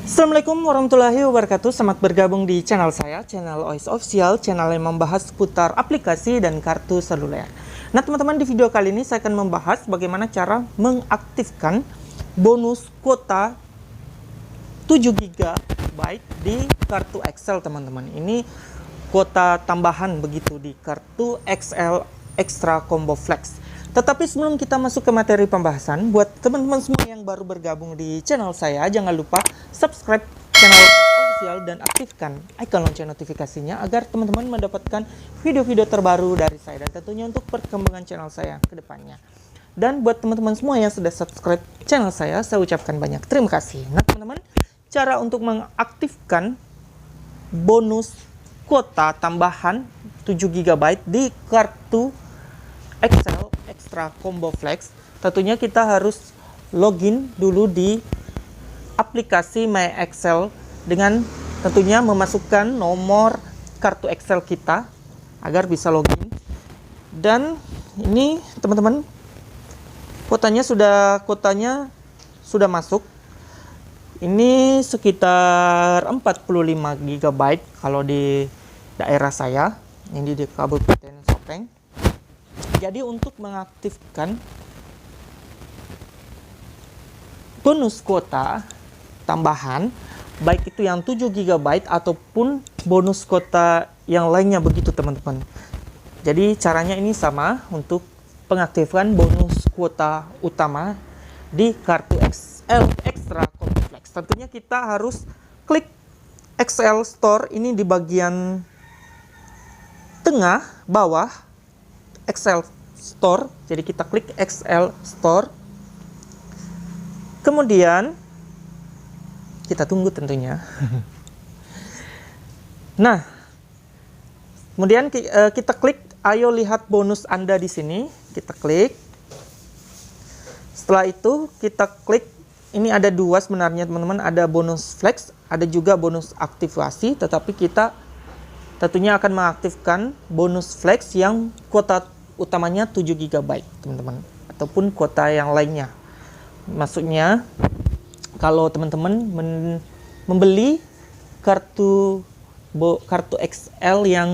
Assalamualaikum warahmatullahi wabarakatuh. Selamat bergabung di channel saya, channel OIS Official, channel yang membahas seputar aplikasi dan kartu seluler. Nah teman-teman, di video kali ini saya akan membahas bagaimana cara mengaktifkan bonus kuota 7 GB di kartu XL teman-teman. Ini kuota tambahan begitu di kartu XL Extra Combo Flex. Tetapi sebelum kita masuk ke materi pembahasan, buat teman-teman semua yang baru bergabung di channel saya, jangan lupa subscribe channel official dan aktifkan icon lonceng notifikasinya agar teman-teman mendapatkan video-video terbaru dari saya dan tentunya untuk perkembangan channel saya ke depannya. Dan buat teman-teman semua yang sudah subscribe channel saya ucapkan banyak terima kasih. Nah teman-teman, cara untuk mengaktifkan bonus kuota tambahan 7 GB di kartu XL Extra Combo Flex, tentunya kita harus login dulu di aplikasi My Excel dengan tentunya memasukkan nomor kartu Excel kita agar bisa login. Dan ini teman-teman, kuotanya sudah masuk. Ini sekitar 45 GB kalau di daerah saya, ini di Kabupaten Sopeng. Jadi untuk mengaktifkan bonus kuota tambahan, baik itu yang 7 GB ataupun bonus kuota yang lainnya begitu teman-teman. Jadi caranya ini sama untuk pengaktifan bonus kuota utama di kartu XL Extra Combo Flex. Tentunya kita harus klik XL Store, ini di bagian tengah bawah XL Store. Jadi kita klik XL Store, kemudian kita tunggu tentunya. Nah kemudian kita klik ayo lihat bonus Anda di sini, kita klik. Setelah itu kita klik, ini ada dua sebenarnya teman-teman, ada bonus flex, ada juga bonus aktivasi, tetapi kita tentunya akan mengaktifkan bonus flex yang kuota utamanya 7 GB teman-teman, ataupun kuota yang lainnya. Maksudnya kalau teman-teman membeli kartu XL yang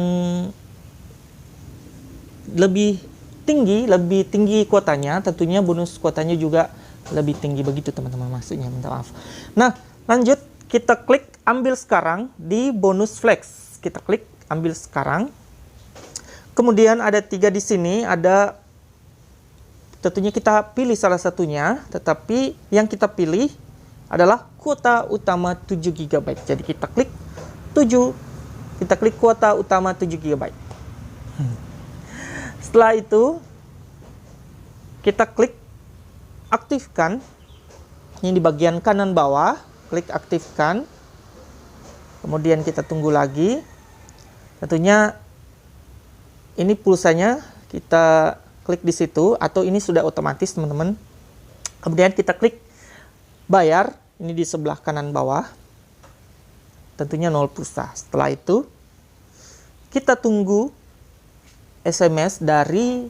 lebih tinggi kuotanya, tentunya bonus kuotanya juga lebih tinggi begitu teman-teman, maksudnya, minta maaf. Nah lanjut, kita klik ambil sekarang di bonus flex, kita klik ambil sekarang. Kemudian ada 3 di sini, ada tentunya kita pilih salah satunya, tetapi yang kita pilih adalah kuota utama 7 GB. Jadi kita klik kuota utama 7 GB. Setelah itu kita klik aktifkan, ini di bagian kanan bawah, klik aktifkan. Kemudian kita tunggu lagi. Tentunya ini pulsanya kita klik di situ, atau ini sudah otomatis teman-teman. Kemudian kita klik bayar, ini di sebelah kanan bawah, tentunya 0 pulsa. Setelah itu kita tunggu SMS dari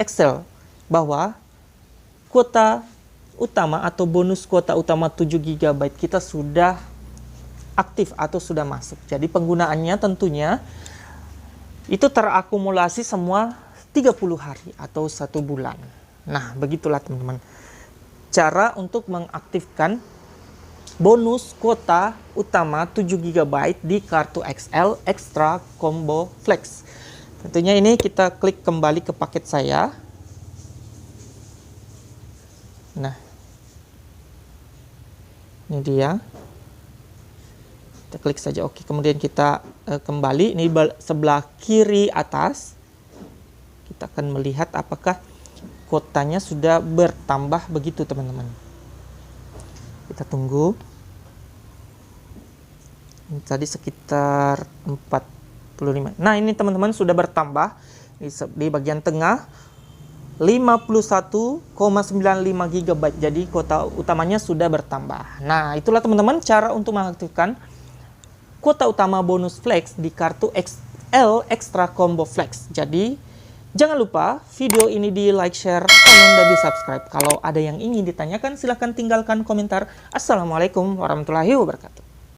Excel bahwa kuota utama atau bonus kuota utama 7 GB kita sudah aktif atau sudah masuk. Jadi penggunaannya tentunya itu terakumulasi semua 30 hari atau 1 bulan. Nah begitulah teman-teman cara untuk mengaktifkan bonus kuota utama 7 GB di kartu XL Extra Combo Flex. Tentunya ini kita klik kembali ke paket saya. Nah ini dia, kita klik saja oke. Kemudian kita kembali, ini sebelah kiri atas, kita akan melihat apakah kuotanya sudah bertambah begitu teman-teman. Kita tunggu. Ini tadi sekitar 45. Nah ini teman-teman sudah bertambah di bagian tengah 51,95 GB. Jadi kuota utamanya sudah bertambah. Nah itulah teman-teman cara untuk mengaktifkan kuota utama bonus flex di kartu XL Extra Combo Flex. Jadi Jangan lupa video ini di like, share, komen, dan di subscribe. Kalau ada yang ingin ditanyakan silahkan tinggalkan komentar. Assalamualaikum warahmatullahi wabarakatuh.